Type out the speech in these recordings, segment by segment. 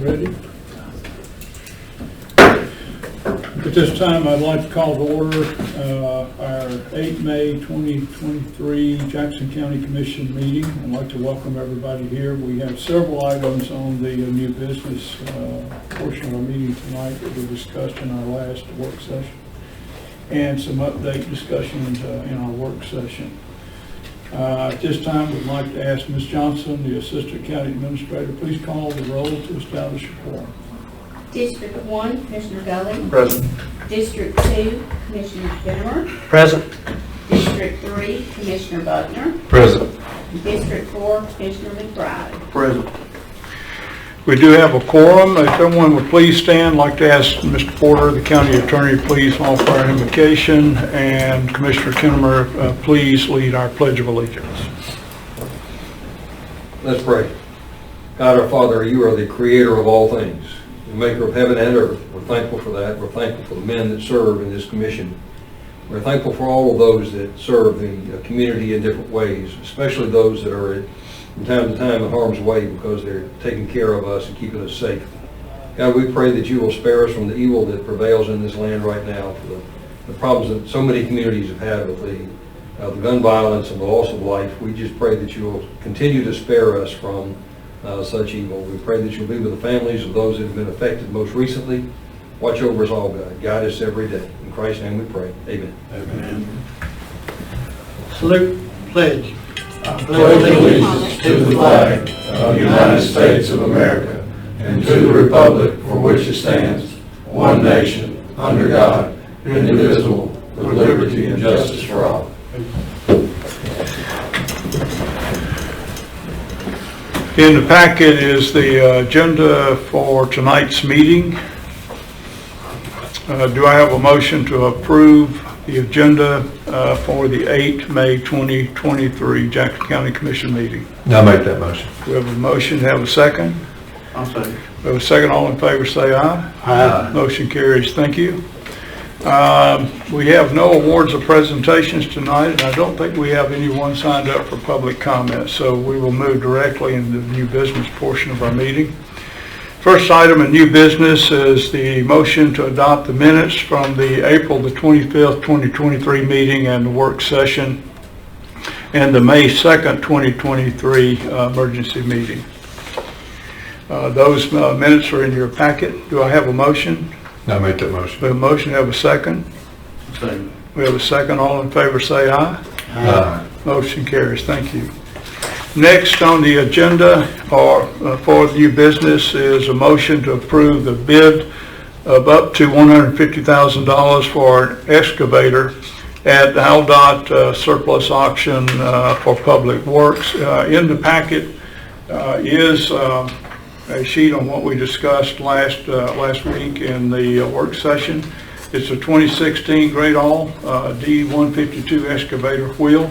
ready? At this time, I'd like to call to order our 8 May 2023 Jackson County Commission meeting. I'd like to welcome everybody here. We have several items on the new business portion of our meeting tonight that were discussed in our last work session, and some update discussions in our work session. At this time, we'd like to ask Ms. Johnson, the Assistant County Administrator, please call the roll to establish a quorum. District 1, Commissioner Gully. Present. District 2, Commissioner Benner. Present. District 3, Commissioner Buckner. Present. District 4, Commissioner McBride. Present. We do have a quorum. If everyone would please stand, I'd like to ask Mr. Porter, the County Attorney, please offer our invocation, and Commissioner Kinnemer, please lead our Pledge of Allegiance. Let's pray. God our Father, you are the creator of all things, the maker of heaven and earth. We're thankful for that. We're thankful for the men that serve in this commission. We're thankful for all of those that serve the community in different ways, especially those that are from time to time in harm's way because they're taking care of us and keeping us safe. God, we pray that you will spare us from the evil that prevails in this land right now, for the problems that so many communities have had with the gun violence and the loss of life. We just pray that you will continue to spare us from such evil. We pray that you'll be with the families of those that have been affected most recently. Watch over us all, God. Guide us every day. In Christ's name we pray. Amen. Amen. Salute. Pledge. I pledge allegiance to the flag of the United States of America and to the republic for which it stands, one nation, under God, indivisible, with liberty and justice for all. In the packet is the agenda for tonight's meeting. Do I have a motion to approve the agenda for the 8 May 2023 Jackson County Commission meeting? I'll make that motion. We have a motion. Have a second? I'll second. We have a second. All in favor say aye. Aye. Motion carries. Thank you. We have no awards or presentations tonight, and I don't think we have anyone signed up for public comment, so we will move directly into the new business portion of our meeting. First item in new business is the motion to adopt the minutes from the April the 25th, 2023 meeting and the work session, and the May 2nd, 2023 emergency meeting. Those minutes are in your packet. Do I have a motion? I'll make that motion. We have a motion. Have a second? Second. We have a second. All in favor say aye. Aye. Motion carries. Thank you. Next on the agenda for new business is a motion to approve the bid of up to $150,000 for an excavator at the ALDOT surplus auction for public works. In the packet is a sheet on what we discussed last week in the work session. It's a 2016 Great All D152 excavator wheel.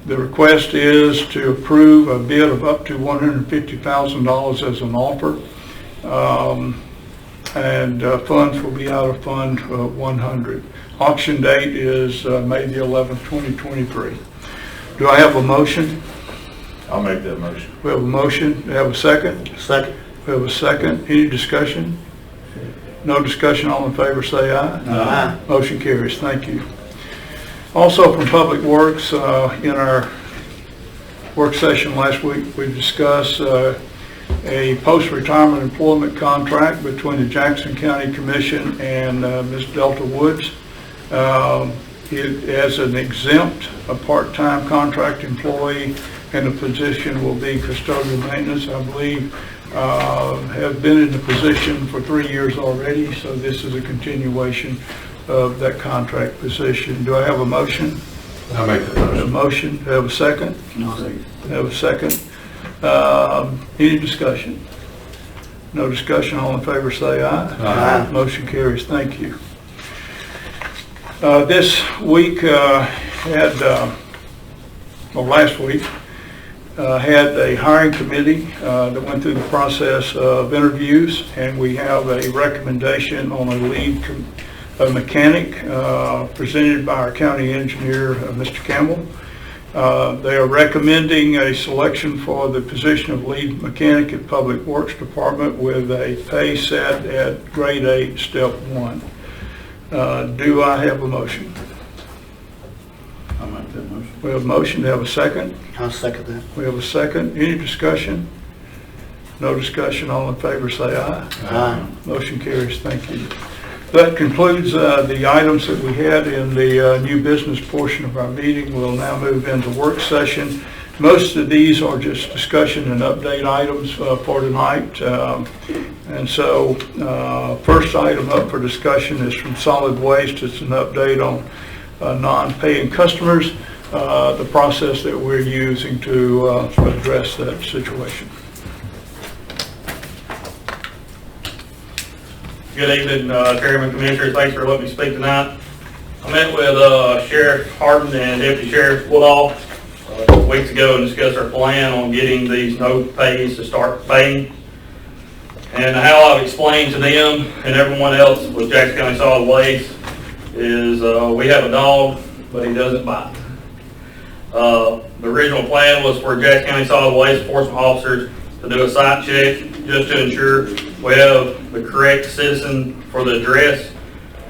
The request is to approve a bid of up to $150,000 as an offer, and funds will be out of Fund 100. Auction date is May the 11th, 2023. Do I have a motion? I'll make that motion. We have a motion. Do I have a second? Second. We have a second. Any discussion? No discussion. All in favor say aye. Aye. Motion carries. Thank you. Also from Public Works, in our work session last week, we discussed a post-retirement employment contract between the Jackson County Commission and Ms. Delta Woods. It as an exempt, a part-time contract employee, and the position will be custodial maintenance. I believe have been in the position for 3 years already, so this is a continuation of that contract position. Do I have a motion? I'll make that I have a motion. motion. Do I have a second? No second. I have a second. Any discussion? No discussion. All in favor say aye. Aye. Motion carries. Thank you. This week last week had a hiring committee that went through the process of interviews, and we have a recommendation on a lead mechanic presented by our county engineer, Mr. Campbell. They are recommending a selection for the position of lead mechanic at Public Works Department with a pay set at grade 8, step 1. Do I have a motion? I'll make that motion. We have a motion, do we have a second? I'll second that. We have a second. Any discussion? No discussion, all in favor say aye. Aye. Motion carries, thank you. That concludes the items that we had in the new business portion of our meeting. We'll now move into work session. Most of these are just discussion and update items for tonight. And so first item up for discussion is from Solid Waste. It's an update on non-paying customers, the process that we're using to address that situation. Good evening, Chairman, Commissioners. Thanks for letting me speak tonight. I met with Sheriff Harden and Deputy Sheriff Woodall weeks ago and discussed our plan on getting these no pays to start paying. And how I've explained to them and everyone else with Jackson County Solid Waste is we have a dog, but he doesn't bite. The original plan was for Jackson County Solid Waste enforcement officers to do a site check just to ensure we have the correct citizen for the address.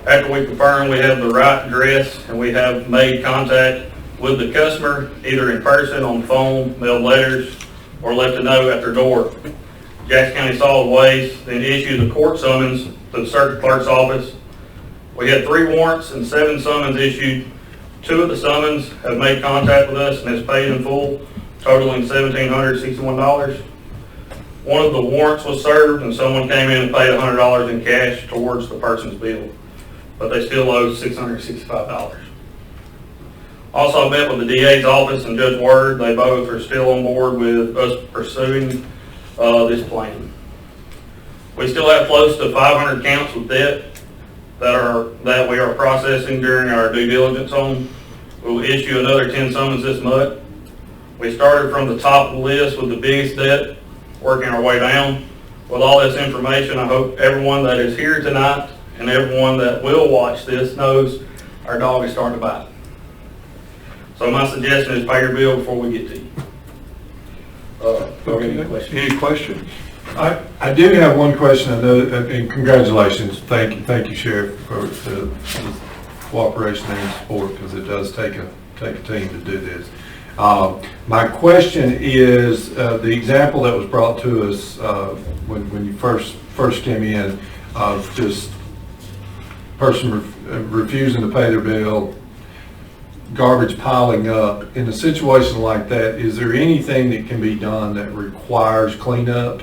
After we confirm we have the right address and we have made contact with the customer, either in person, on the phone, mailed letters, or left a note at their door, Jackson County Solid Waste then issued a court summons to the circuit clerk's office. We had 3 warrants and 7 summons issued. 2 of the summons have made contact with us and has paid in full, totaling $1,761. One of the warrants was served and someone came in and paid $100 in cash towards the person's bill, but they still owe $665. Also, I met with the DA's office and Judge Word. They both are still on board with us pursuing this plan. We still have close to 500 counts with debt that we are processing during our due diligence on. We'll issue another 10 summons this month. We started from the top of the list with the biggest debt, working our way down. With all this information, I hope everyone that is here tonight and everyone that will watch this knows our dog is starting to bite. So my suggestion is pay your bill before we get to you. Any questions? Any questions? I do have one question. I know, and congratulations. Thank you, Sheriff, for the cooperation and support, because it does take a team to do this. My question is the example that was brought to us when you first came in of just person refusing to pay their bill, garbage piling up. In a situation like that, is there anything that can be done that requires cleanup?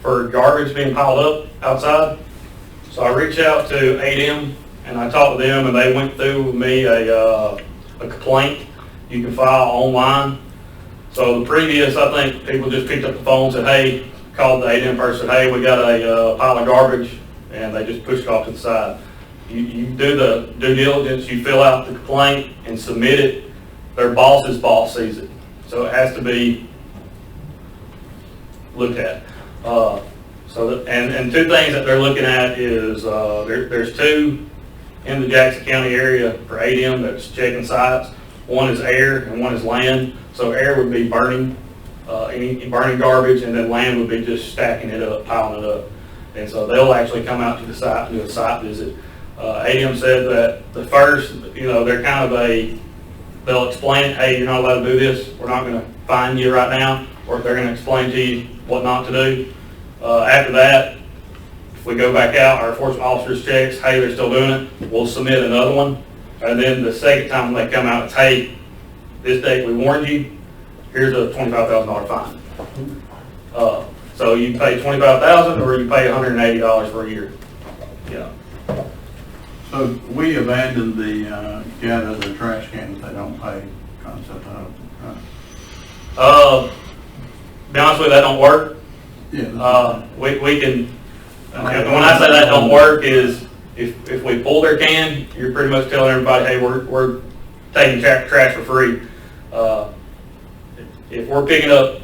For garbage being piled up outside. So I reached out to 8M and I talked to them and they went through with me a complaint you can file online. So the previous, I think people just picked up the phone and said, hey, called the 8M person, hey, we got a pile of garbage, and they just pushed it off to the side. You do the due diligence, you fill out the complaint and submit it. Their boss's boss sees it. So it has to be looked at. And 2 things that they're looking at is there's 2 in the Jackson County area for 8M that's checking sites. One is air and one is land. So air would be burning garbage, and then land would be just stacking it up, piling it up. And so they'll actually come out to the site and do a site visit. 8M said that the first, they're kind of they'll explain, hey, you're not allowed to do this. We're not going to fine you right now, or they're going to explain to you what not to do. After that, if we go back out, our enforcement officers checks, hey, they're still doing it, we'll submit another one. And then the second time they come out, it's, hey, this date we warned you, here's a $25,000 fine. So you pay $25,000 or you pay $180 for a year. Yeah. So we abandoned the gather the trash cans if they don't pay concept of, right? Be honest with you, that don't work. Yeah. We can, and when I say that don't work is if we pull their can, you're pretty much telling everybody, hey, we're taking trash for free. If we're picking up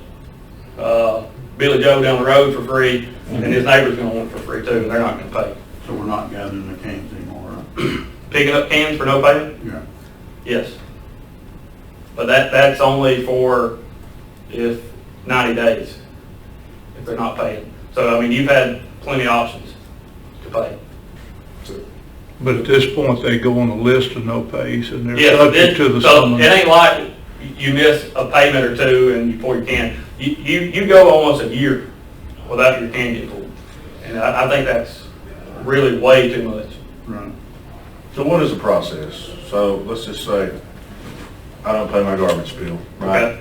Billy Joe down the road for free, and his neighbor's going to want it for free too, and they're not going to pay. So we're not gathering the cans anymore, right? Picking up cans for no payment? Yeah. Yes. But that's only for if 90 days, if they're not paying. So, I mean, you've had plenty of options to pay. But at this point, they go on a list of no pays and they're Yeah, subject to the so summons. it ain't like you miss a payment or two and before you can. You go almost a year without your can getting pulled. And I think that's really way too much. Right. So what is the process? So let's just say I don't pay my garbage bill, right? Okay?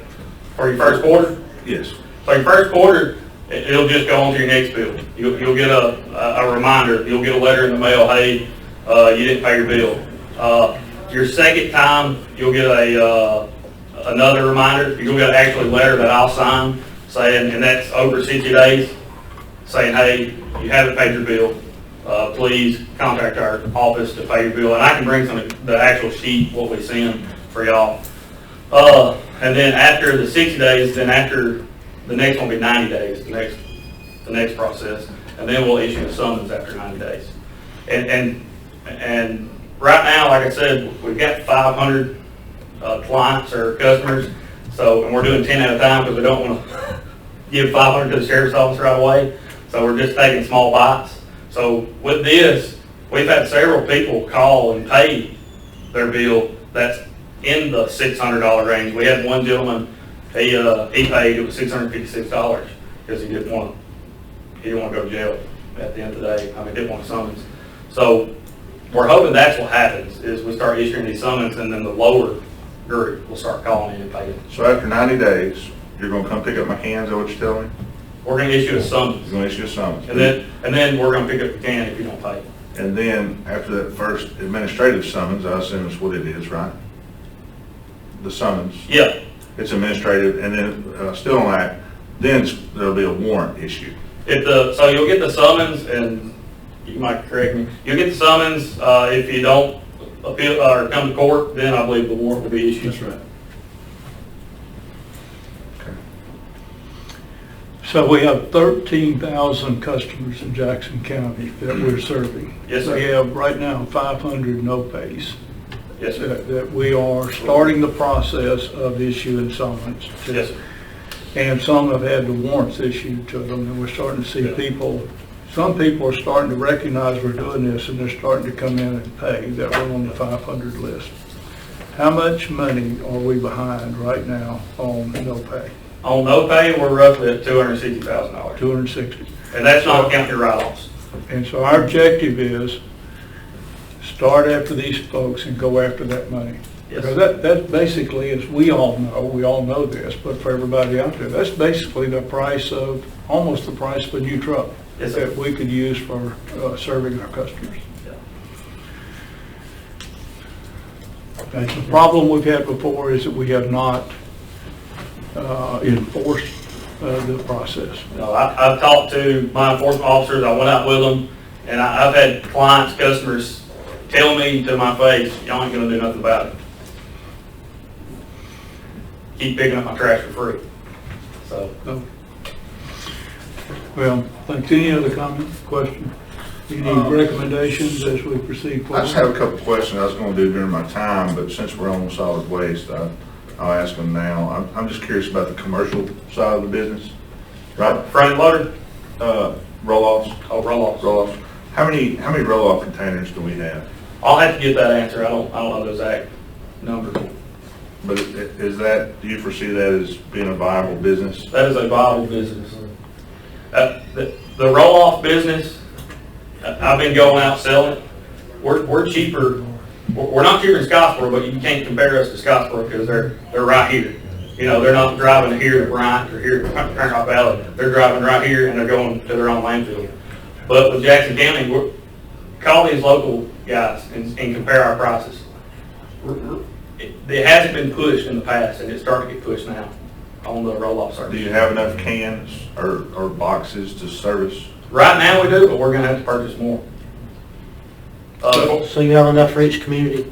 For your first quarter, Yes. so your first quarter, it'll just go on to your next bill. You'll get a reminder, you'll get a letter in the mail, hey, you didn't pay your bill. Your second time, you'll get another reminder, you'll get actually a letter that I'll sign saying, and that's over 60 days, saying, hey, you haven't paid your bill. Please contact our office to pay your bill. And I can bring some of the actual sheet, what we send for y'all. And then after the 60 days, then after the next one will be 90 days, the next process. And then we'll issue a summons after 90 days. And right now, like I said, we've got 500 clients or customers. So, and we're doing 10 at a time because we don't want to give 500 to the sheriff's office right away. So we're just taking small bites. So with this, we've had several people call and pay their bill that's in the $600 range. We had one gentleman, he paid, it was $656 because he didn't want to go to jail at the end of the day. I mean, didn't want a summons. So we're hoping that's what happens, is we start issuing these summons and then the lower group will start calling in and paying. So after 90 days, you're gonna come pick up my cans, is that what you're telling me? We're going to issue a summons. You're gonna issue a summons? And then we're going to pick up the can if you don't pay. And then after that first administrative summons, I assume is what it is, right? The summons? Yeah. It's administrative, and then still on that, then there'll be a warrant issued. So you'll get the summons, and you might correct me, you'll get the summons, if you don't appeal or come to court, then I believe the warrant will be issued. That's right. So we have 13,000 customers in Jackson County that we're serving. Yes, sir. We have right now 500 no pays. Yes, sir. That we are starting the process of issuing summons to. Yes, sir. And some have had the warrants issued to them, and we're starting to see people, some people are starting to recognize we're doing this, and they're starting to come in and pay, that we're on the 500 list. How much money are we behind right now on no pay? On no pay, we're roughly at $260,000. 260. And that's not counting your write-offs. And so our objective is start after these folks and go after that money. Yes. Because that basically, as we all know this, but for everybody out there, that's basically the price of, almost the price of a new truck. Yes, sir. That we could use for serving our customers. And the problem we've had before is that we have not enforced the process. No, I've talked to my enforcement officers, I went out with them, and I've had clients, customers tell me to my face, y'all ain't gonna do nothing about it. Keep picking up my trash for free. So, Well, thanks. Any other comment, question? Any recommendations as we proceed I forward? just have a couple of questions I was gonna do during my time, but since we're on solid waste, I'll ask them now. I'm just curious about the commercial side of the business, right? front end loader, Roll-offs, roll-offs. roll-offs. How many roll-off containers do we have? I'll have to get that answer. I don't know the exact number. But is that, do you foresee that as being a viable business? That is a viable business. The roll-off business, I've been going out selling. We're cheaper. We're not cheaper in Scottsboro, but you can't compare us to Scottsboro because they're right here. You know, they're not driving here to Bryant or here to Turnoff Valley. They're driving right here and they're going to their own landfill. But with Jackson County, call these local guys and compare our prices. It hasn't been pushed in the past, and it's starting to get pushed now on the roll-off service. Do you have enough cans or boxes to service? Right now we do, but we're gonna have to purchase more. So you have enough for each community?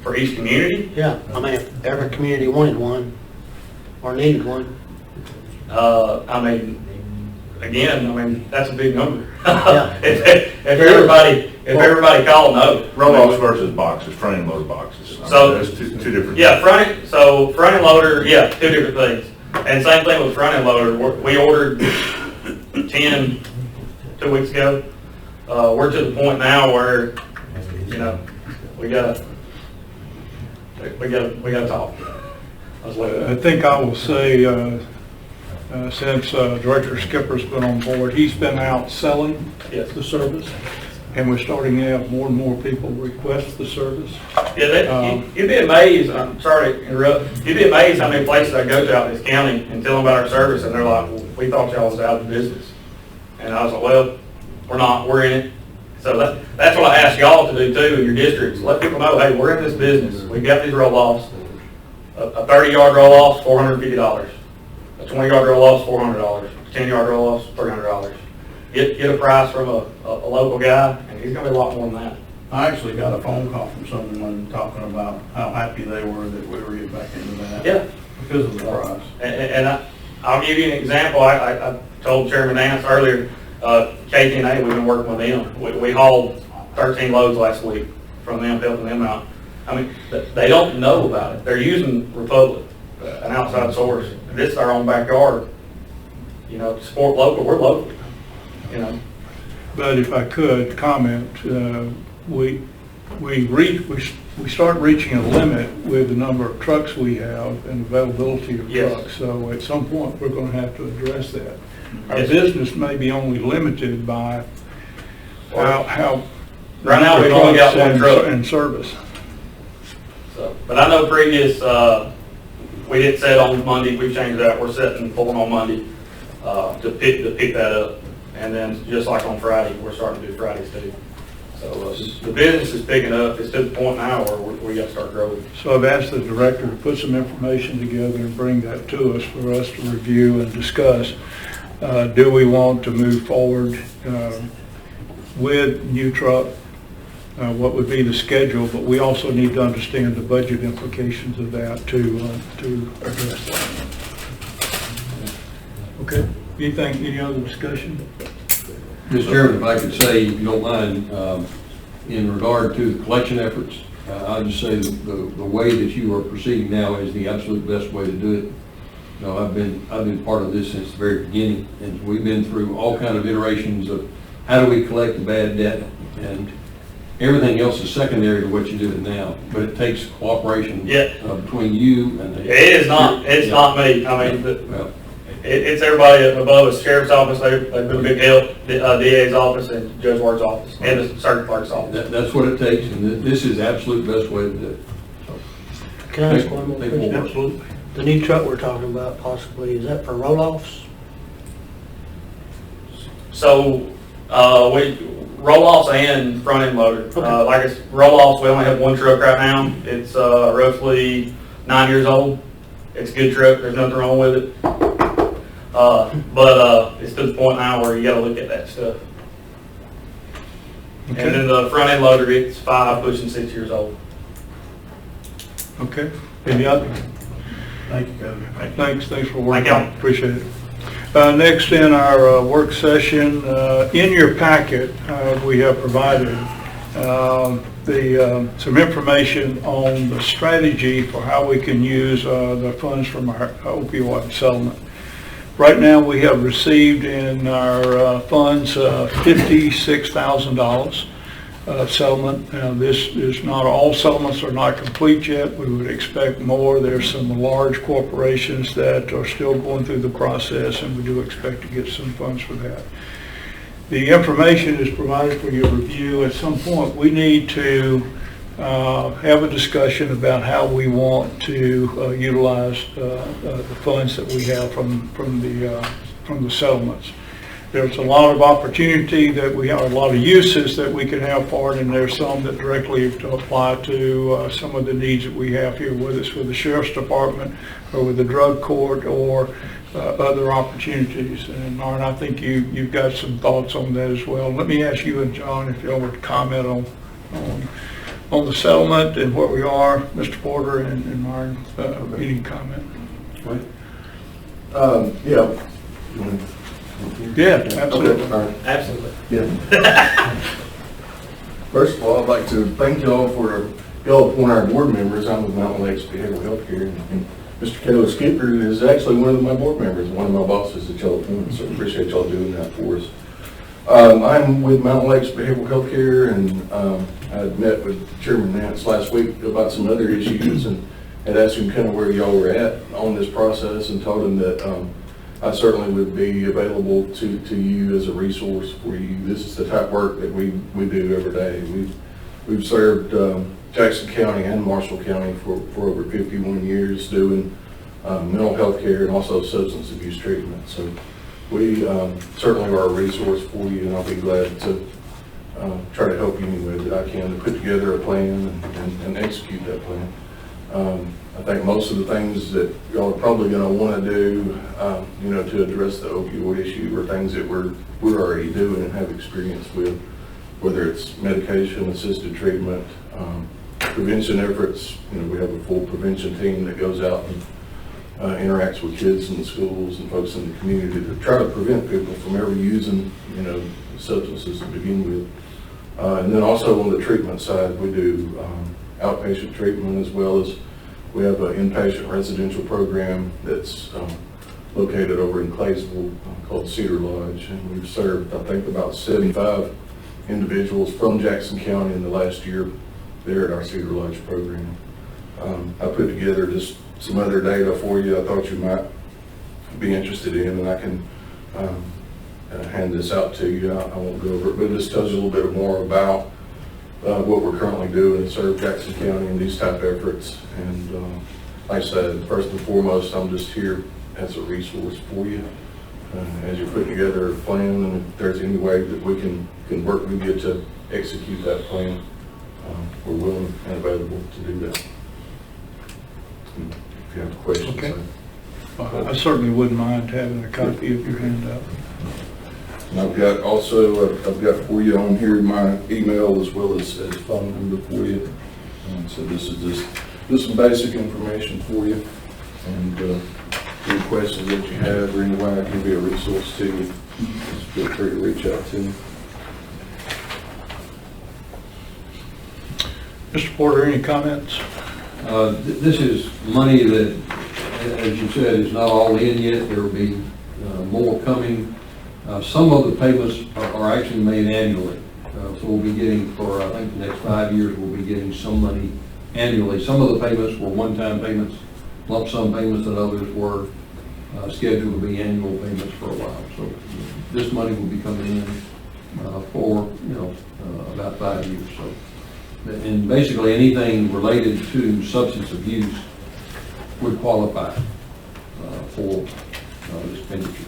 For each community, Yeah, I mean, if every community wanted one or needed one. I mean, again, I mean, that's a big number. Yeah. If everybody called, no. Roll-offs versus boxes, front end loader boxes. I mean, So- That's two different. Yeah, front end loader, yeah, two different things. And same thing with front end loader, we ordered 10 2 weeks ago. We're to the point now where, you know, we gotta talk. I was like, I think I will say, since Director Skipper's been on board, he's been out selling yes. the service, and we're starting to have more and more people request the service. Yeah, you'd be amazed, I'm sorry to interrupt, you'd be amazed how many places I go to out in this county and tell them about our service, and they're like, well, we thought y'all was out of business. And I was like, well, we're not, we're in it. So that's what I ask y'all to do too in your districts. Let people know, hey, we're in this business. We've got these roll-offs. A 30-yard roll-off, $450. A 20-yard roll-off, $400. A 10-yard roll-off, $300. Get a price from a local guy, and he's gonna be a lot more than that. I actually got a phone call from someone talking about how happy they were that we were getting back into that. Yeah. Because of the price. And I'll give you an example. I told Chairman Nance earlier, KT&A, we've been working with them. We hauled 13 loads last week from them, helping them out. I mean, they don't know about it. They're using Republic, an outside source. This is our own backyard. You know, to support local, we're local, you know. But if I could comment, we start reaching a limit with the number of trucks we have and availability of Yes. trucks. So at some point, we're going to have to address that. Our Yes. business may be only limited by how. Right now, we've only got one truck. And service. So, but I know previous, we did set on Monday, we've changed that, we're setting pulling on Monday, to pick that up. And then just like on Friday, we're starting to do Fridays too. So the business is picking up, it's to the point now where we got to start growing. So I've asked the director to put some information together and bring that to us for us to review and discuss. Do we want to move forward with new truck? What would be the schedule? But we also need to understand the budget implications of that to address that. Okay. Any other discussion? Mr. Chairman, if I could say, if you don't mind, in regard to the collection efforts, I'll just say the way that you are proceeding now is the absolute best way to do it. You know, I've been part of this since the very beginning, and we've been through all kind of iterations of how do we collect the bad debt, and everything else is secondary to what you're doing now. But it takes cooperation between you and the. It's not me. I mean, Well, it's everybody above us. Sheriff's office, they've been a big help. DA's office and Judge Ward's office and the circuit clerk's office. that's what it takes, and this is the absolute best way to do it. Can I ask one more Think question? more. Absolutely. The new truck we're talking about possibly, is that for roll-offs? So, we roll-offs and front-end loader. Like it's roll-offs, we only have one truck right now. It's roughly 9 years old. It's a good truck, there's nothing wrong with it. But it's to the point now where you gotta look at that stuff. And Okay. then the front-end loader, it's 5, pushing 6 years old. Okay. Any other? Thank you, Governor. Thanks for working. Thank you. Appreciate it. Next in our work session, in your packet, we have provided some information on the strategy for how we can use the funds from our opioid settlement. Right now, we have received in our funds $56,000 settlement. This is not, all settlements are not complete yet. We would expect more. There's some large corporations that are still going through the process, and we do expect to get some funds for that. The information is provided for your review. At some point, we need to have a discussion about how we want to utilize the funds that we have from the settlements. There's a lot of opportunity that we have, a lot of uses that we can have for it, and there's some that directly apply to some of the needs that we have here, whether it's with the Sheriff's Department or with the drug court or other opportunities. And Martin, I think you've got some thoughts on that as well. Let me ask you and John if y'all would comment on the settlement and where we are. Mr. Porter and Martin, any comment? Yeah. Yeah, absolutely. All right. Absolutely. Yeah. First of all, I'd like to thank y'all for y'all one of our board members. I'm with Mountain Lakes Behavioral Health Care, and Mr. Taylor Skipper is actually one of my board members, one of my bosses that y'all appointed, so appreciate y'all doing that for us. I'm with Mountain Lakes Behavioral Health Care, and I met with Chairman Nance last week about some other issues, and had asked him kind of where y'all were at on this process, and told him that I certainly would be available to you as a resource for you. This is the type of work that we do every day. We've served Jackson County and Marshall County for over 51 years doing mental health care and also substance abuse treatment. So we certainly are a resource for you, and I'll be glad to try to help you any way that I can to put together a plan and execute that plan. I think most of the things that y'all are probably going to want to do, to address the opioid issue are things that we're already doing and have experience with, whether it's medication-assisted treatment, prevention efforts. We have a full prevention team that goes out and interacts with kids in the schools and folks in the community to try to prevent people from ever using, substances to begin with. And then also on the treatment side, we do outpatient treatment, as well as we have an inpatient residential program that's located over in Claysville called Cedar Lodge, and we've served, I think, about 75 individuals from Jackson County in the last year there at our Cedar Lodge program. I put together just some other data for you I thought you might be interested in, and I can hand this out to you. I won't go over it, but this tells you a little bit more about what we're currently doing to serve Jackson County in these type efforts. And like I said, first and foremost, I'm just here as a resource for you as you're putting together a plan, and if there's any way that we can work with you to execute that plan, we're willing and available to do that. If you have questions. Okay. I certainly wouldn't mind having a copy of your handout. And I've got for you on here my email as well as phone number for you. So this is just some basic information for you. And any questions that you have or any way I can be a resource to you, just feel free to reach out to me. Mr. Porter, any comments? This is money that, as you said, is not all in yet. There will be more coming. Some of the payments are actually made annually. So we'll be getting, for I think the next 5 years, we'll be getting some money annually. Some of the payments were one-time payments, lump sum payments, and others were scheduled to be annual payments for a while. So this money will be coming in for, about 5 years. So, and basically anything related to substance abuse would qualify for this expenditure.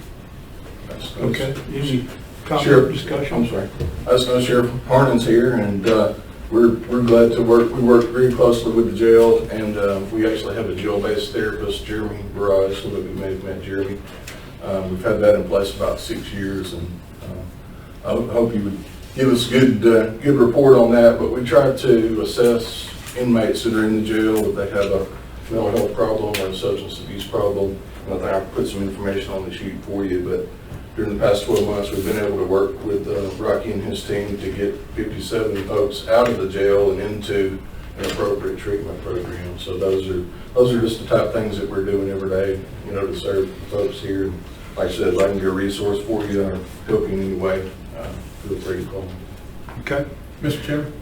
Okay. Any comment Sure. or discussion? I'm sorry. I was going to Sheriff Harnon's here, and we're glad to work. We work very closely with the jail, and we actually have a jail-based therapist, Jeremy Barrage, so that we may have met Jeremy. We've had that in place about 6 years, and I hope you would give us good report on that. But we try to assess inmates that are in the jail if they have a mental health problem or a substance abuse problem. And I think I put some information on the sheet for you, but during the past 12 months, we've been able to work with Rocky and his team to get 57 folks out of the jail and into an appropriate treatment program. So those are just the type of things that we're doing every day, to serve folks here. And like I said, if I can be a resource for you or help you in any way, feel free to call me. Okay. Mr. Chairman?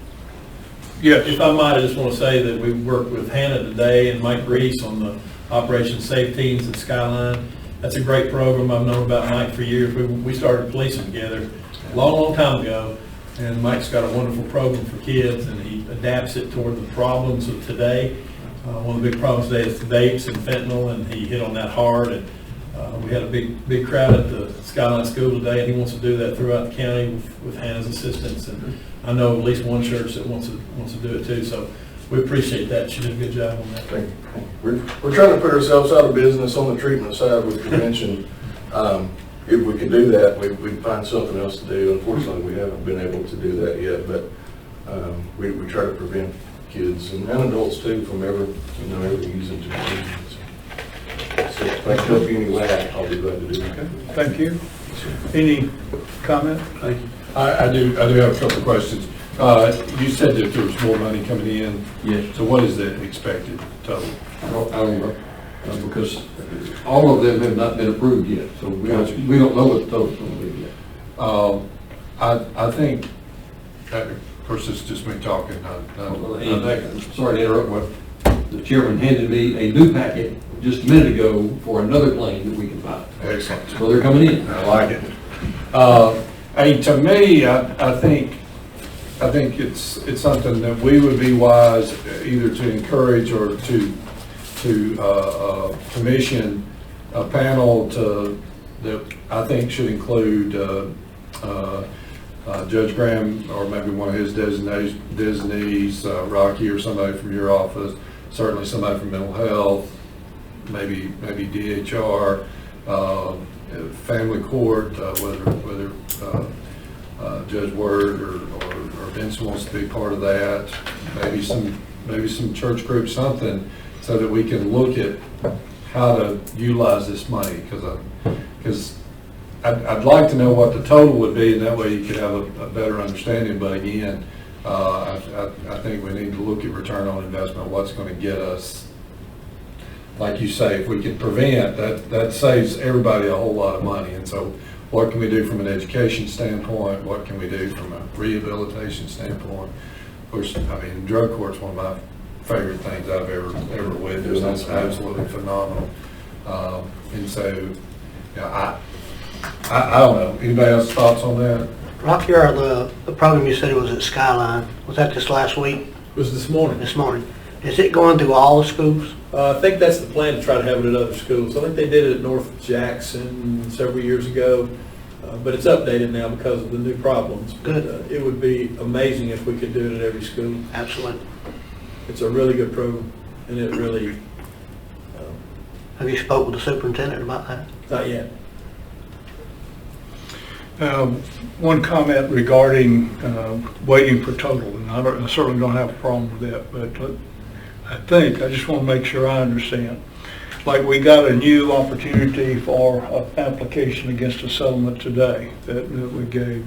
Yes. If I might, I just want to say that we worked with Hannah today and Mike Reese on the Operation Safe Teams at Skyline. That's a great program. I've known about Mike for years. We started policing together a long time ago, and Mike's got a wonderful program for kids, and he adapts it toward the problems of today. One of the big problems today is vapes and fentanyl, and he hit on that hard. And we had a big crowd at the Skyline School today, and he wants to do that throughout the county with Hannah's assistance. And I know at least one church that wants to do it too. So we appreciate that. She did a good job on that. Thank you. We're trying to put ourselves out of business on the treatment side with prevention. If we could do that, we'd find something else to do. Unfortunately, we haven't been able to do that yet, but we try to prevent kids and adults too from ever using to. So if I can help you anyway, I'll be glad to do it. Okay. Thank you. Any comment? Thank you. I do have a couple of questions. You said that there was more money coming in. Yes. So what is the expected total? I don't know, because all of them have not been approved yet, so we don't know what the total's gonna be yet. I think, of course, it's just me talking. Sorry to interrupt, but the chairman handed me a new packet just a minute ago for another plane that we can buy. Excellent. So they're coming in. I like it. Hey, to me, I think it's something that we would be wise either to encourage or to commission a panel that I think should include Judge Graham, or maybe one of his designees, Rocky, or somebody from your office, certainly somebody from mental health, maybe DHR, family court, whether Judge Word or Vince wants to be part of that, maybe some church group, something, so that we can look at how to utilize this money, because I'd like to know what the total would be, and that way you could have a better understanding. But again, I think we need to look at return on investment, what's going to get us. Like you say, if we can prevent, that saves everybody a whole lot of money. And so what can we do from an education standpoint? What can we do from a rehabilitation standpoint? Of course, I mean, drug court's one of my favorite things I've ever witnessed. That's absolutely phenomenal. And so, yeah, I don't know. Anybody else thoughts on that? Rocky, the program you said it was at Skyline, was that this last week, It was this morning. this morning? Is it going through all the schools? I think that's the plan, to try to have it at other schools. I think they did it at North Jackson several years ago, but it's updated now because of the new problems. Good. But, it would be amazing if we could do it at every school. Absolutely. It's a really good program, and it really, Have you spoke with the superintendent about that? not yet. One comment regarding waiting for total, and I certainly don't have a problem with that, but I just want to make sure I understand. Like, we got a new opportunity for an application against a settlement today that we gave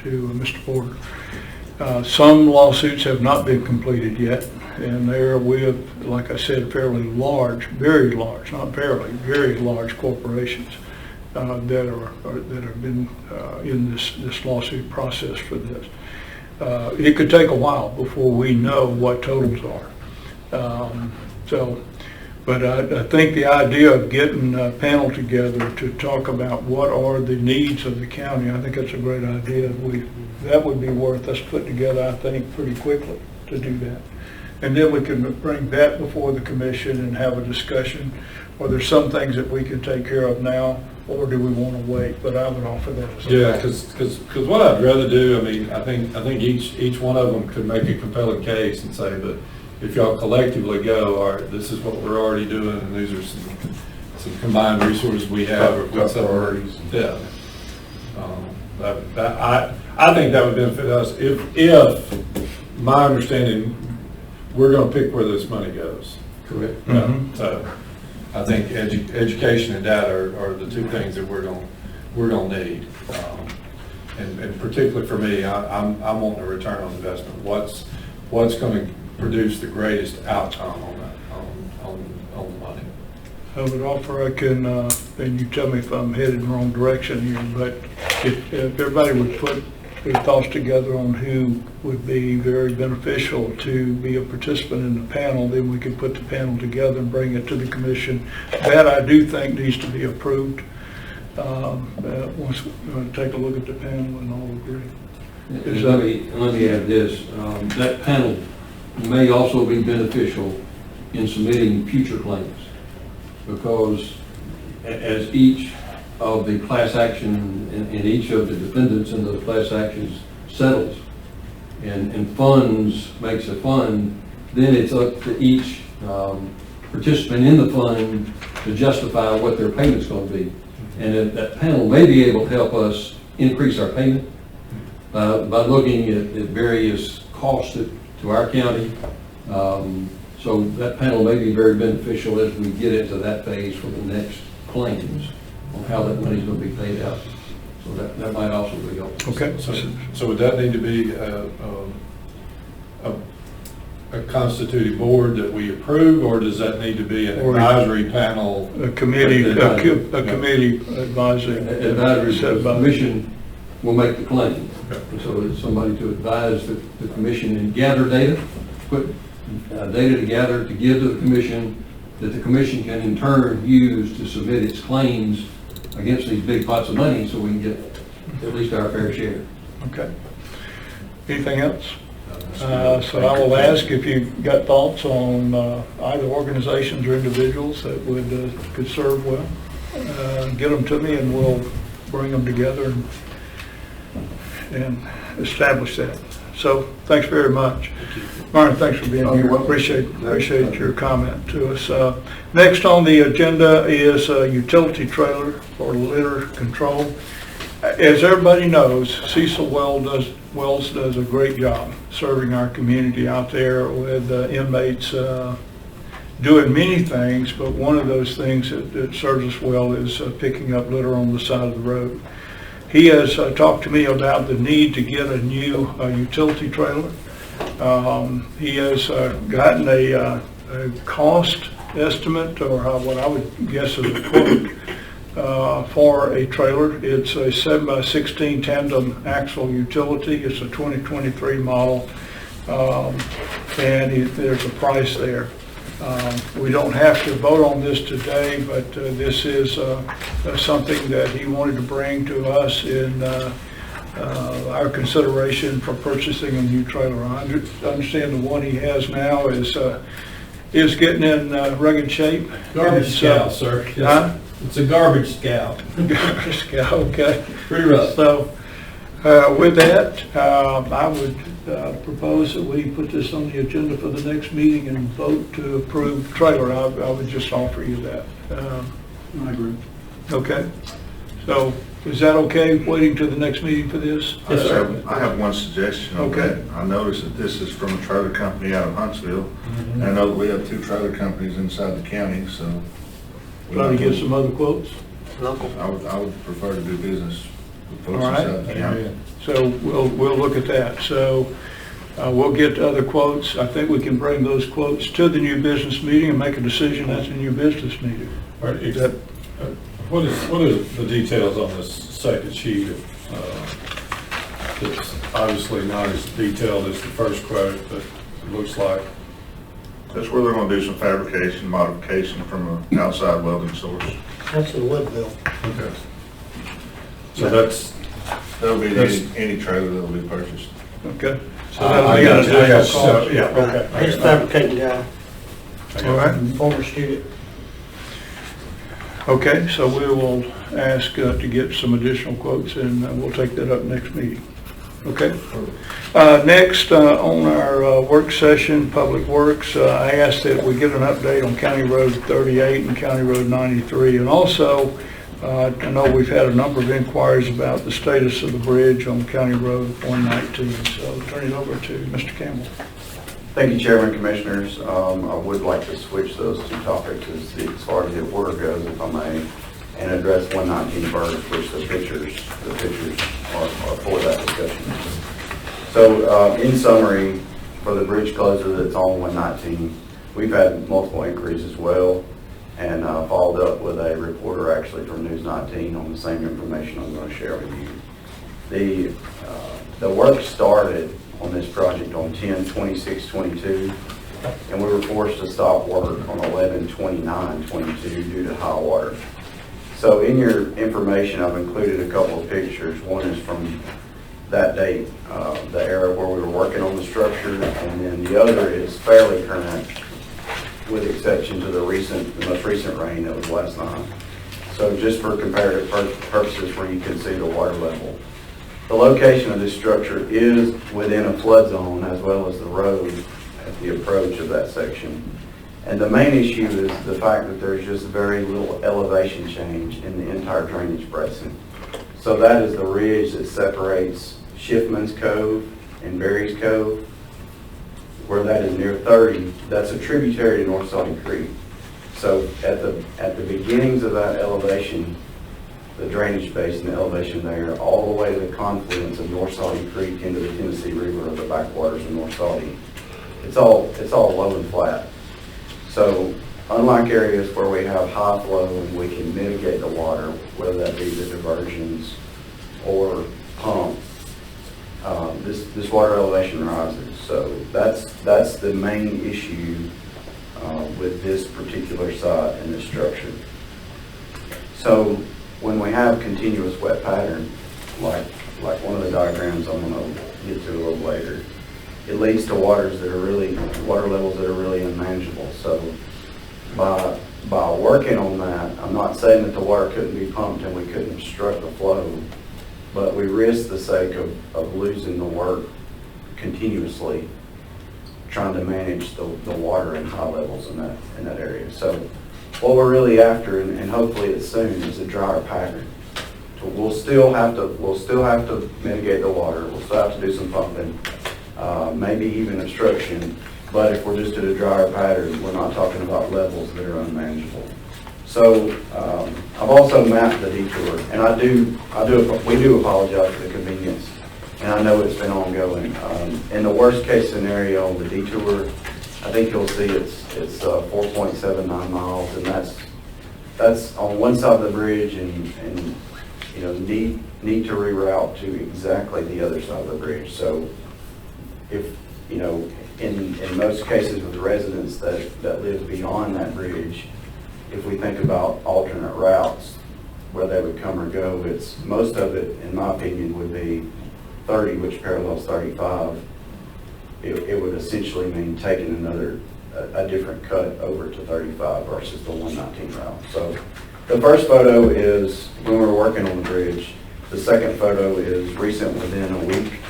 to Mr. Porter. Some lawsuits have not been completed yet, and they're with, like I said, fairly large, very large, not fairly, very large corporations that have been in this lawsuit process for this. It could take a while before we know what totals are. But I think the idea of getting a panel together to talk about what are the needs of the county, I think that's a great idea. That would be worth us putting together, I think, pretty quickly to do that. And then we can bring that before the commission and have a discussion, or there's some things that we can take care of now, or do we want to wait? But I would offer that as a Yeah, because what I'd rather do, I mean, I think each one of them could make a compelling case and say, but if y'all collectively go, all right, this is what we're already doing, and these are some combined resources we have, or whatever. Yeah. I think that would benefit us if my understanding, we're going to pick where this money goes. Correct. Mm-hmm. So I think education and data are the two things that we're going to need. And particularly for me, I'm wanting a return on investment. What's going to produce the greatest outcome on the money? I would offer, and you tell me if I'm headed in the wrong direction here, but if everybody would put their thoughts together on who would be very beneficial to be a participant in the panel, then we could put the panel together and bring it to the commission. That I do think needs to be approved. Once we take a look at the panel and all agree. Let me add this. That panel may also be beneficial in submitting future claims, because as each of the class action and each of the defendants in those class actions settles and funds makes a fund, then it's up to each participant in the fund to justify what their payment's going to be. And that panel may be able to help us increase our payment by looking at various costs to our county. So that panel may be very beneficial as we get into that phase for the next claims on how that money's going to be paid out. So that might also be helpful. Okay. So would that need to be a constituted board that we approve, or does that need to be an Or- advisory panel? A committee advising. Advisory set by- commission will make the claim. Okay. So it's somebody to advise the commission and gather data, put data together to give to the commission, that the commission can in turn use to submit its claims against these big pots of money, so we can get at least our fair share. Okay. Anything else? So I will ask if you've got thoughts on either organizations or individuals that could serve well. Get them to me and we'll bring them together and establish that. So thanks very much. Martin, thanks for being here. Appreciate your comment to us. Next on the agenda is a utility trailer for litter control. As everybody knows, Cecil Wells does a great job serving our community out there with inmates doing many things, but one of those things that serves us well is picking up litter on the side of the road. He has talked to me about the need to get a new utility trailer. He has gotten a cost estimate, or what I would guess is a quote, for a trailer. It's a 7x16 tandem axle utility. It's a 2023 model, and there's a price there. We don't have to vote on this today, but this is something that he wanted to bring to us in our consideration for purchasing a new trailer. I understand the one he has now is getting in rugged shape. Garbage scow, sir. Huh? It's a garbage scow. Garbage scow, okay. Pretty rough. So, with that, I would propose that we put this on the agenda for the next meeting and vote to approve trailer. I would just offer you that. I agree. Okay. So, is that okay, waiting to the next meeting for this? Yes, sir. I have one suggestion. on Okay. that. I noticed that this is from a trailer company out of Huntsville. And I know that we have 2 trailer companies inside the county, so. Try to get some other quotes. Local. I would prefer to do business with folks All right. inside the county. So we'll look at that. So we'll get other quotes. I think we can bring those quotes to the new business meeting and make a decision at the new business meeting. All right, Is that- what is the details on this second sheet? It's obviously not as detailed as the first quote, but it looks like. That's where they're gonna do some fabrication, modification from an outside welding source. That's in Woodville. Okay. So that's. That'll be That's- any trailer that'll be purchased. Okay. So I that'll be got an you. I got additional you. cost. Yeah, okay. Right. He's a fabricating guy, All right. former student. Okay, so we will ask to get some additional quotes, and we'll take that up next meeting. Okay? Next, on our work session, Public Works, I asked that we get an update on County Road 38 and County Road 93. And also, I know we've had a number of inquiries about the status of the bridge on County Road 119. So I'll turn it over to Mr. Campbell. Thank you, Chairman, Commissioners. I would like to switch those 2 topics as far as the order goes, if I may, and address 119 first, which the pictures are for that discussion. So, in summary, for the bridge closure that's on 119, we've had multiple inquiries as well, and followed up with a reporter actually from News 19 on the same information I'm going to share with you. The work started on this project on 10/26/22, and we were forced to stop work on 11/29/22 due to high water. So in your information, I've included a couple of pictures. One is from that date, the era where we were working on the structure, and then the other is fairly current, with exception to the most recent rain that was last night. So just for comparative purposes, where you can see the water level. The location of this structure is within a flood zone, as well as the road at the approach of that section. And the main issue is the fact that there's just very little elevation change in the entire drainage basin. So that is the ridge that separates Schiffman's Cove and Berry's Cove, where that is near 30. That's a tributary to North Salty Creek. So at the beginnings of that elevation, the drainage basin, the elevation there, all the way to the confluence of North Saudi Creek into the Tennessee River or the backwaters of North Saudi. It's all low and flat. So unlike areas where we have high flow and we can mitigate the water, whether that be the diversions or pump, this water elevation rises. So that's the main issue with this particular site and this structure. So when we have continuous wet pattern, like one of the diagrams I'm going to get to a little later, it leads to water levels that are really unmanageable. So by working on that, I'm not saying that the water couldn't be pumped and we couldn't obstruct the flow, but we risk the sake of losing the work continuously, trying to manage the water in high levels in that area. So what we're really after, and hopefully it's soon, is a drier pattern. So we'll still have to mitigate the water. We'll still have to do some pumping, maybe even obstruction. But if we're just at a drier pattern, we're not talking about levels that are unmanageable. So I've also mapped the detour, and we do apologize for the convenience, and I know it's been ongoing. In the worst case scenario, the detour, I think you'll see it's 4.79 miles, and that's on one side of the bridge, and you know, need to reroute to exactly the other side of the bridge. So if, you know, in most cases with residents that live beyond that bridge, if we think about alternate routes where they would come or go, it's most of it, in my opinion, would be 30, which parallels 35. It would essentially mean taking a different cut over to 35 versus the 119 route. So the first photo is when we were working on the bridge. The second photo is recent, within a week.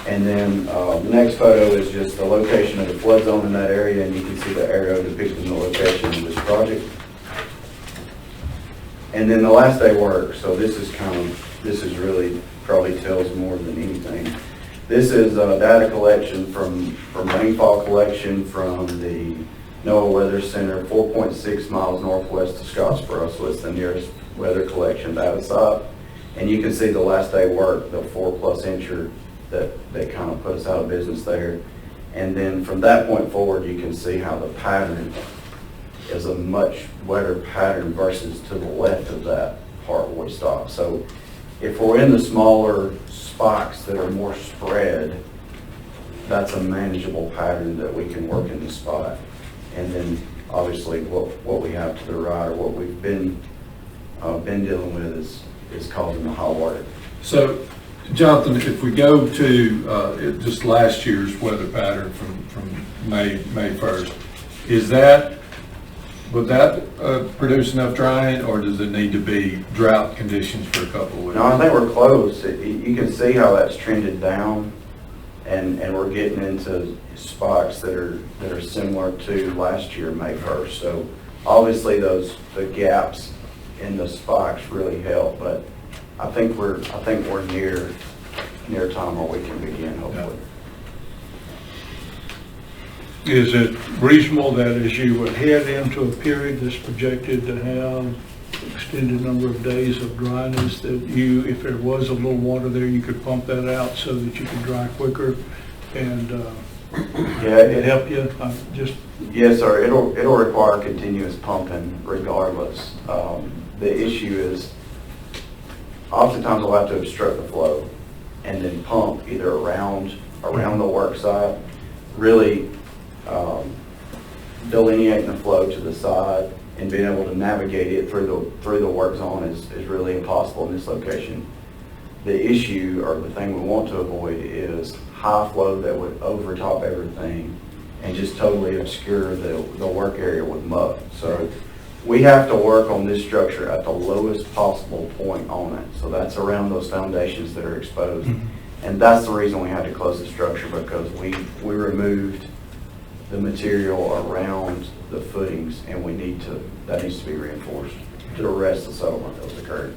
And then the next photo is just the location of the flood zone in that area, and you can see the arrow depicting the location of this project. And then the last day work, so this is really probably tells more than anything. This is data collection from rainfall collection from the NOAA Weather Center, 4.6 miles northwest of Scottsboro, so it's the nearest weather collection data site. And you can see the last day work, the 4+ incher that kind of put us out of business there. And then from that point forward, you can see how the pattern is a much wetter pattern versus to the left of that part where we stopped. So if we're in the smaller spots that are more spread, that's a manageable pattern that we can work in the spot. And then obviously what we have to the right, or what we've been dealing with, is causing the high water. So, Jonathan, if we go to just last year's weather pattern from May 1st, would that produce enough drying, or does it need to be drought conditions for a couple of weeks? No, I think we're close. You can see how that's trended down, and we're getting into spots that are similar to last year, May 1st. So obviously the gaps in the spikes really help, but I think we're near time where we can begin, hopefully. Is it reasonable that as you would head into a period that's projected to have extended number of days of dryness, that if there was a little water there, you could pump that out so that you could dry quicker and it help you? Yes, sir. It'll require continuous pumping regardless. The issue is oftentimes we'll have to obstruct the flow and then pump either around the work site, really delineating the flow to the side and being able to navigate it through the work zone is really impossible in this location. The issue, or the thing we want to avoid, is high flow that would overtop everything and just totally obscure the work area with muck. So we have to work on this structure at the lowest possible point on it. So that's around those foundations that are exposed. Mm-hmm. And that's the reason we had to close the structure, because we removed the material around the footings, and that needs to be reinforced to arrest the settlement that was occurring.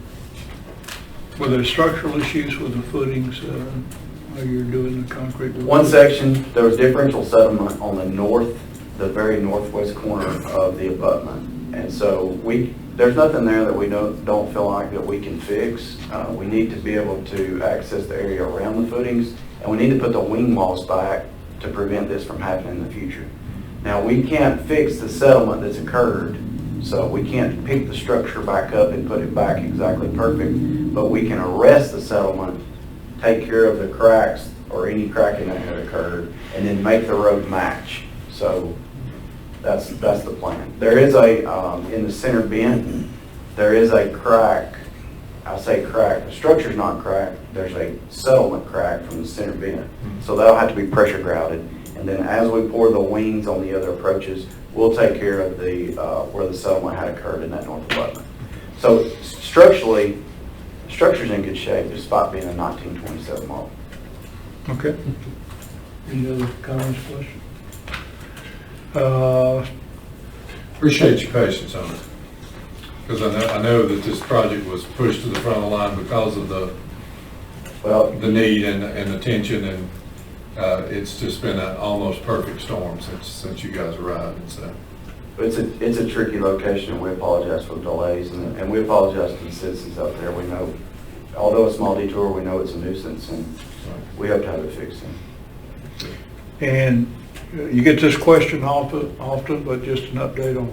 Were there structural issues with the footings while you're doing the concrete work? One section, there was differential settlement on the very northwest corner of the abutment. And so we there's nothing there that we don't feel like that we can fix. We need to be able to access the area around the footings, and we need to put the wing walls back to prevent this from happening in the future. Now, we can't fix the settlement that's occurred, so we can't pick the structure back up and put it back exactly perfect, but we can arrest the settlement, take care of the cracks or any cracking that had occurred, and then make the road match. So that's the plan. There is in the center bend, there is a crack. I say crack, the structure's not cracked, there's a settlement crack from the center bend. So that'll have to be pressure grouted. And then as we pour the wings on the other approaches, we'll take care of the where the settlement had occurred in that north abutment. So structurally, the structure's in good shape despite being a 1927 model. Okay. Any other comments, questions? Appreciate your patience on it. Because I know that this project was pushed to the front of the line because of the need and attention, and it's just been an almost perfect storm since you guys arrived. And so It's a tricky location, and we apologize for the delays, and we apologize to the citizens out there. We know, although a small detour, we know it's a nuisance, and we hope to have it fixed. And you get this question often, but just an update on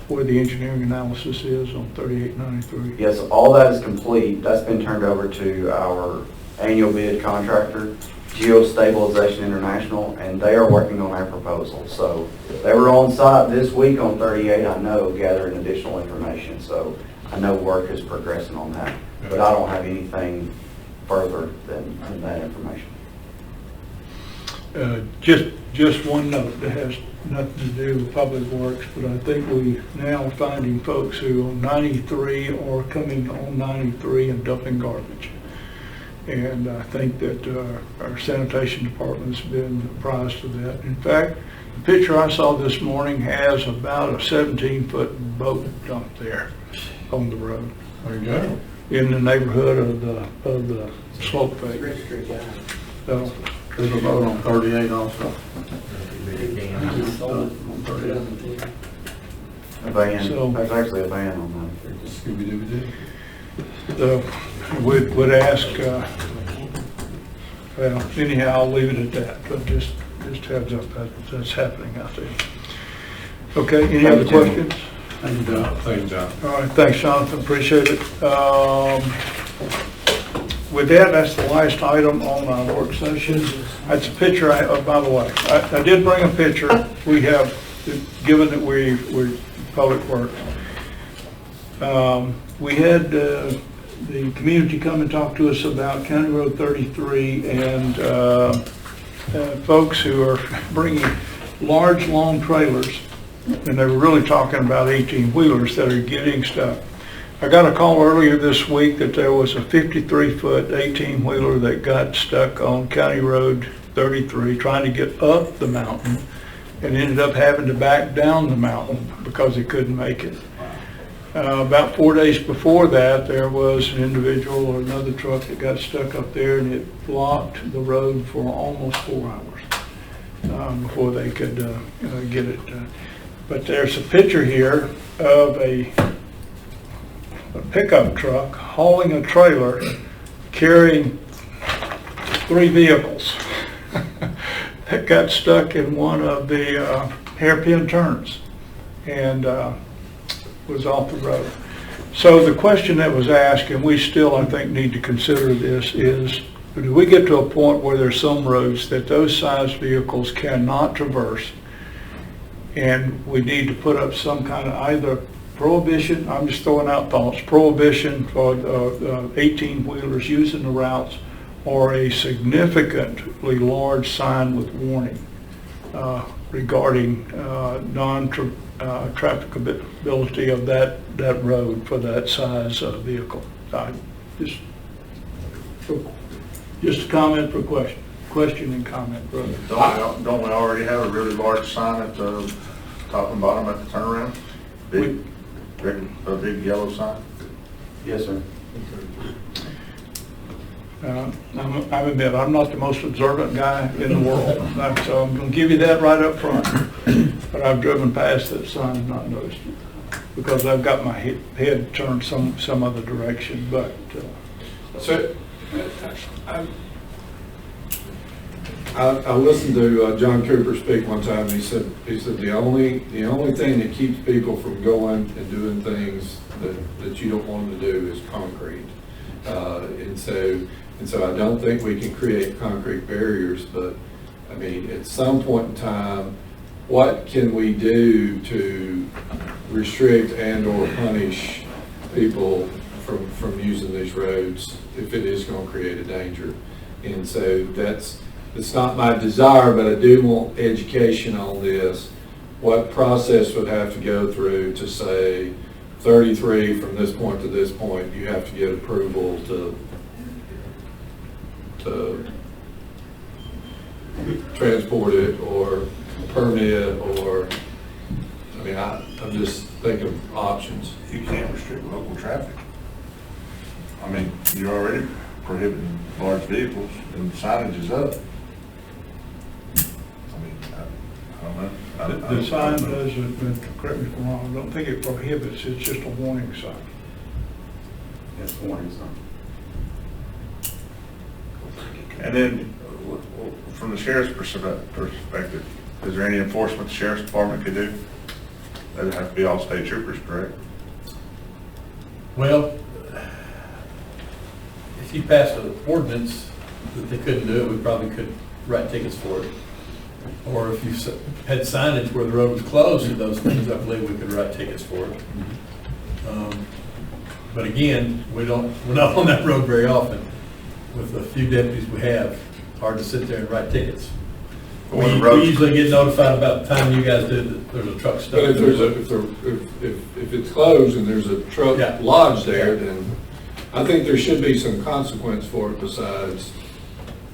where the engineering analysis is on 3893. Yes, all that is complete. That's been turned over to our annual bid contractor, Geostabilization International, and they are working on our proposal. So they were on site this week on 38, I know, gathering additional information. So I know work is progressing on that, but I don't have anything further than that information. Just one note that has nothing to do with public works, but I think we now are finding folks who on 93 are coming on 93 and dumping garbage. And I think that our sanitation department's been apprised of that. In fact, the picture I saw this morning has about a 17-foot boat dumped there on the road. there you go. In the neighborhood of the slope face. So, There's a vote on 38 also. A van, So- there's actually a van on Scooby-Doo. so would ask, well, anyhow, I'll leave it at that, but just heads up, that's happening out there. Okay, any other questions? Thank you, John. Thank you, John. All right, thanks, Jonathan, appreciate it. With that, that's the last item on our work session. That's a picture, by the way, I did bring a picture. We have, given that we're public works. We had the community come and talk to us about County Road 33 and folks who are bringing large, long trailers, and they were really talking about 18-wheelers that are getting stuck. I got a call earlier this week that there was a 53-foot 18-wheeler that got stuck on County Road 33 trying to get up the mountain and ended up having to back down the mountain because he couldn't make it. About 4 days before that, there was an individual or another truck that got stuck up there, and it blocked the road for almost 4 hours before they could get it. But there's a picture here of a pickup truck hauling a trailer carrying 3 vehicles that got stuck in one of the hairpin turns and was off the road. So the question that was asked, and we still, I think, need to consider this, is do we get to a point where there's some roads that those size vehicles cannot traverse, and we need to put up some kind of either prohibition, I'm just throwing out thoughts, prohibition for 18-wheelers using the routes, or a significantly large sign with warning regarding non-trafficability of that road for that size vehicle. Just a comment for question and comment, brother. Don't we already have a really large sign at the top and bottom at the turnaround? A big yellow sign? Yes, sir. I admit, I'm not the most observant guy in the world, so I'm going to give you that right up front. But I've driven past that sign and not noticed it. because I've got my head turned some other direction, but, So, I listened to John Cooper speak one time, and he said the only thing that keeps people from going and doing things that you don't want them to do is concrete. And so I don't think we can create concrete barriers, but I mean, at some point in time, what can we do to restrict and or punish people from using these roads if it is going to create a danger? And so it's not my desire, but I do want education on this. What process would have to go through to say 33 from this point to this point, you have to get approval to transport it or permit, or, I mean, I'm just thinking of options. You can't restrict local traffic. I mean, you're already prohibiting large vehicles and signage is up. I mean, I don't know. the sign doesn't, correct me if I'm wrong, I don't think it prohibits, it's just a warning sign. Yes, warning sign. And then, from the sheriff's perspective, is there any enforcement the sheriff's department could do? That'd have to be all state troopers, correct? Well, if you passed an ordinance that they couldn't do it, we probably could write tickets for it. Or if you had signage where the road was closed and those things, I believe we could write tickets for it. But again, we're not on that road very often. With the few deputies we have, hard to sit there and write tickets. We usually get notified about the time you guys do that there's a truck But stuck. if it's closed and there's a truck Yeah. lodged there, then I think there should be some consequence for it besides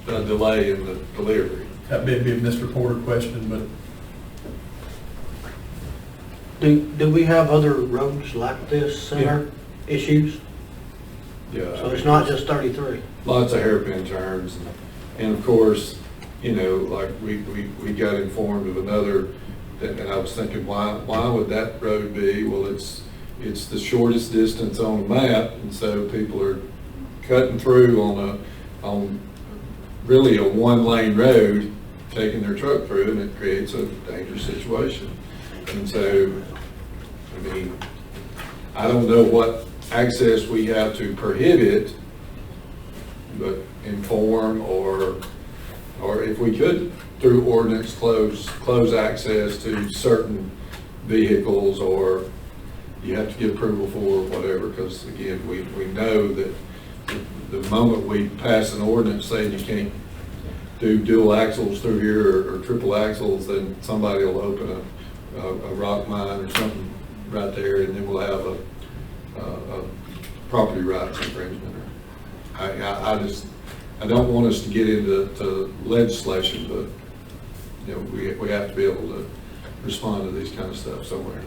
a delay in the delivery. That may be a Mr. Porter question, but Do we have other roads like this, center issues? Yeah. So it's not just 33? Lots of hairpin turns, and of course, you know, like we got informed of another, and I was thinking, why would that road be? Well, it's the shortest distance on the map, and so people are cutting through on really a one-lane road, taking their truck through, and it creates a dangerous situation. And so, I mean, I don't know what access we have to prohibit, but inform or if we could, through ordinance, close access to certain vehicles, or you have to get approval for whatever, because again, we know that the moment we pass an ordinance saying you can't do dual axles through here or triple axles, then somebody will open a rock mine or something right there, and then we'll have a property rights infringement. I don't want us to get into legislation, but you know, we have to be able to respond to these kind of stuff somewhere.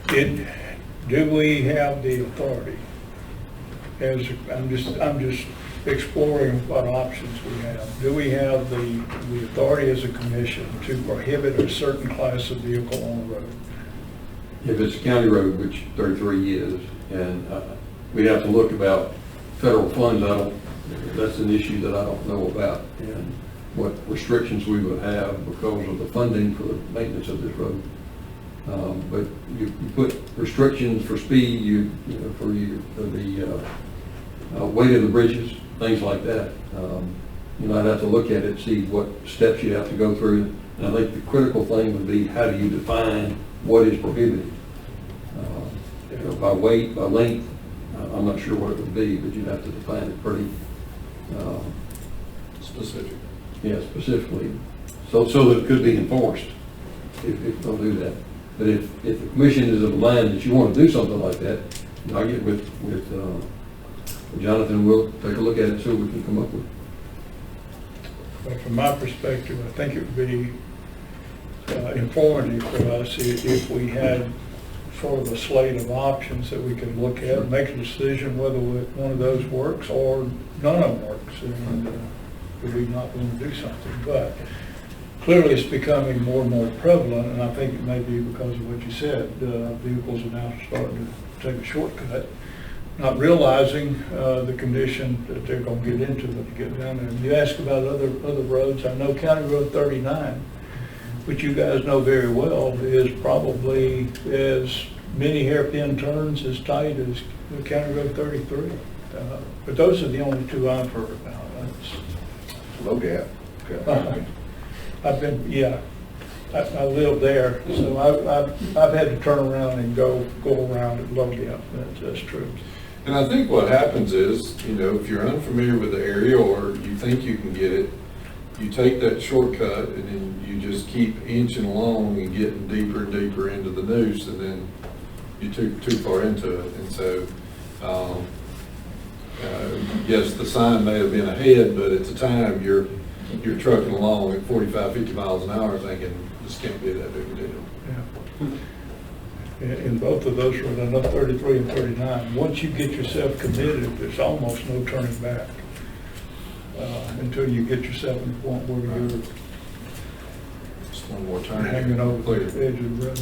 Do we have the authority? I'm just exploring what options we have. Do we have the authority as a commission to prohibit a certain class of vehicle on the road? If it's a county road, which 33 is, and we have to look about federal funds, that's an issue that I don't know about, and what restrictions we would have because of the funding for the maintenance of this road. But you put restrictions for speed, for the weight of the bridges, things like that. I'd have to look at it, see what steps you have to go through. And I think the critical thing would be, how do you define what is prohibited? By weight, by length, I'm not sure what it would be, but you'd have to define it pretty Specific. yeah, specifically, so that it could be enforced if they'll do that. But if the commission is of the mind that you want to do something like that, I'll get with Jonathan, we'll take a look at it, see what we can come up with. But from my perspective, I think it would be informative for us if we had sort of a slate of options that we could look at and make a decision whether one of those works or none of them works, and we not want to do something. But clearly it's becoming more and more prevalent, and I think it may be because of what you said. Vehicles are now starting to take a shortcut, not realizing the condition that they're going to get into when they get down there. And you ask about other roads. I know County Road 39, which you guys know very well, is probably as many hairpin turns as tight as County Road 33. But those are the only two I've heard about. Low gap. I've been, yeah, I live there, so I've had to turn around and go around at Low Gap. That's true. And I think what happens is, if you're unfamiliar with the area or you think you can get it, you take that shortcut and then you just keep inching along and getting deeper and deeper into the noose, and then you're too far into it. And so, yes, the sign may have been ahead, but at the time you're trucking along at 45, 50 miles an hour thinking this can't be that big a deal. Yeah. In both of those roads, I know 33 and 39, once you get yourself committed, there's almost no turning back until you get yourself in the point where you're Just one more turn. hanging over the edge of the road.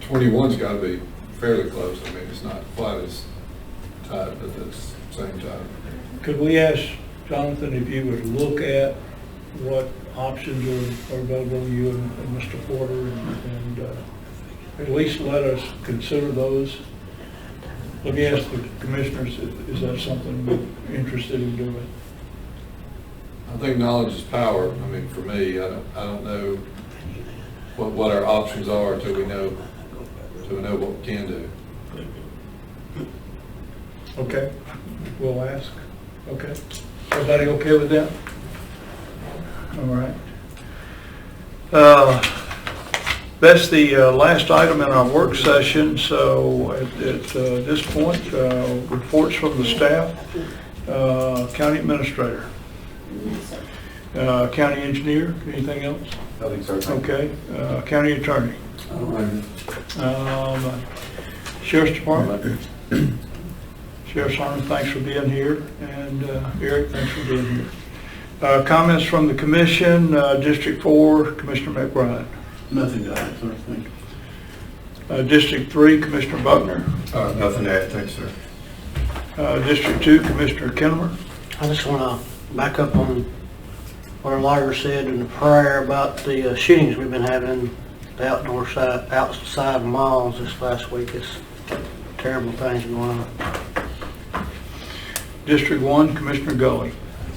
21's got to be fairly close. I mean, it's not quite as tight, but at the same time. Could we ask Jonathan if you would look at what options are available to you and Mr. Porter, and at least let us consider those? Let me ask the commissioners, is that something we're interested in doing? I think knowledge is power. I mean, for me, I don't know what our options are until we know what we can do. Okay, we'll ask. Okay. Everybody okay with that? All right. That's the last item in our work session, so at this point, reports from the staff, county administrator, county engineer, anything else? Nothing, sir. Okay, county attorney. Sheriff's Department. Sheriff Harmon, thanks for being here, and Eric, thanks for being here. Comments from the commission, District 4, Commissioner McBride. Nothing to add, sir, thank you. District 3, Commissioner Buckner. Nothing to add, thanks, sir. District 2, Commissioner Kinnemer. I just want to back up on what our lawyer said in the prayer about the shootings we've been having in the outside malls this last week. It's terrible things going on. District 1, Commissioner Gully.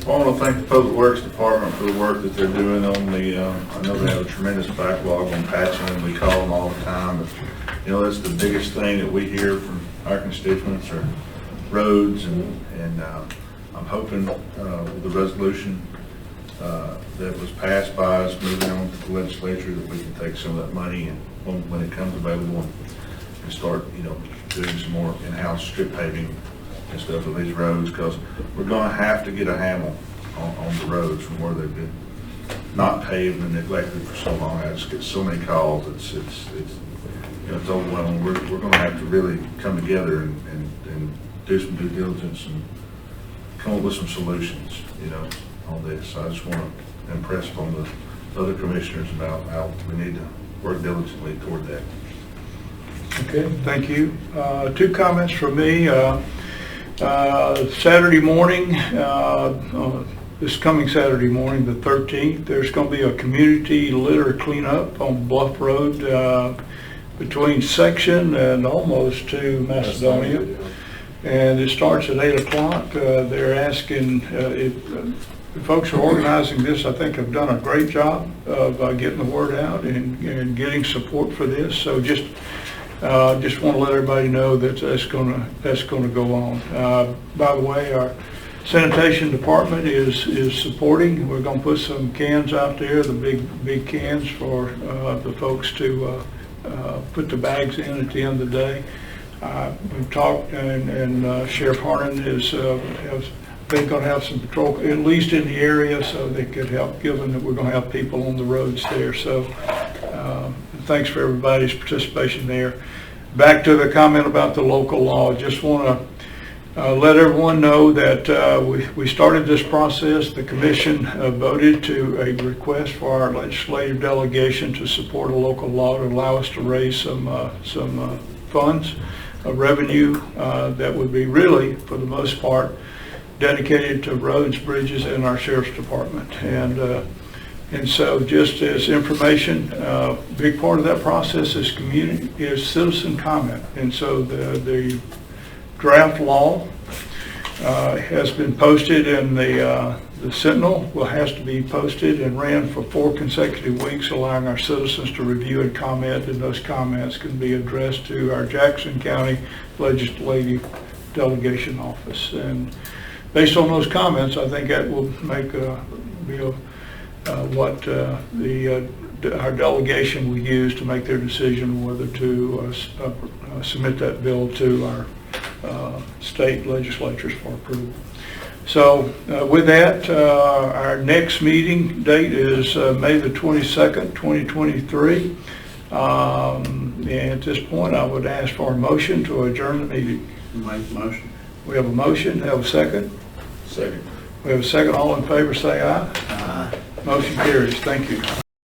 I want to thank the Public Works Department for the work that they're doing on the, I know they have a tremendous backlog on patching, and we call them all the time, but, that's the biggest thing that we hear from our constituents are roads, and I'm hoping with the resolution that was passed by us moving on to the legislature that we can take some of that money and when it comes available and start, doing some more in-house strip paving and stuff of these roads, because we're going to have to get a handle on the roads from where they've been not paved and neglected for so long. I just get so many calls. It's overwhelming. We're going to have to really come together and do some due diligence and come up with some solutions, on this. So I just want to impress upon the other commissioners about how we need to work diligently toward that. Okay, thank you. 2 comments from me. Saturday morning, this coming Saturday morning, the 13th, there's going to be a community litter cleanup on Bluff Road between Section and almost to Macedonia. And it starts at 8 o'clock. They're asking, the folks who are organizing this, I think, have done a great job of getting the word out and getting support for this. So just want to let everybody know that that's going to go on. By the way, our sanitation department is supporting. We're going to put some cans out there, the big cans for the folks to put the bags in at the end of the day. We've talked, and Sheriff Harnan is they're going to have some patrol, at least in the area, so they could help, given that we're going to have people on the roads there. So thanks for everybody's participation there. Back to the comment about the local law. Just want let everyone know that we started this process. The commission voted to a request for our legislative delegation to support a local law to allow us to raise some funds, revenue that would be really, for the most part, dedicated to roads, bridges, and our sheriff's department. And so just as information, a big part of that process is citizen comment. And so the draft law has been posted in the Sentinel, has to be posted and ran for 4 consecutive weeks, allowing our citizens to review and comment, and those comments can be addressed to our Jackson County Legislative Delegation Office. And based on those comments, I think that will make what our delegation will use to make their decision whether to submit that bill to our state legislatures for approval. So with that, our next meeting date is May the 22nd, 2023. And at this point, I would ask for a motion to adjourn the meeting. Make the motion. We have a motion. Have a second? Second. We have a second. All in favor, say aye. Aye. Motion carries. Thank you.